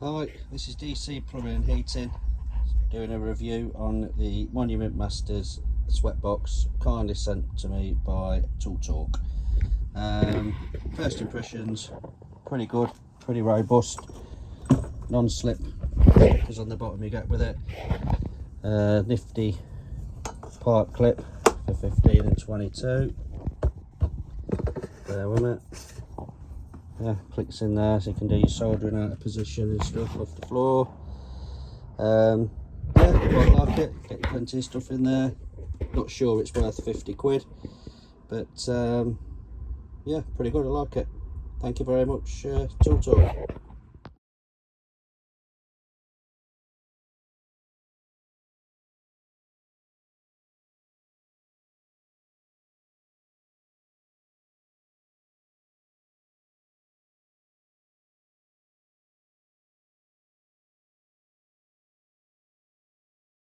Hi, this is DC Plumbing and Heating, doing a review on the Monument Masters Sweatbox, kindly sent to me by Tool Talk. First impressions, pretty good, pretty robust, non-slip, because on the bottom you get with it. Nifty pipe clip for 15 and 22. There with it. Yeah, clicks in there so you can do your soldering out of position and stuff off the floor. Yeah, quite like it, get plenty of stuff in there. Not sure it's worth 50 quid, but yeah, pretty good, I like it. Thank you very much, Tool Talk.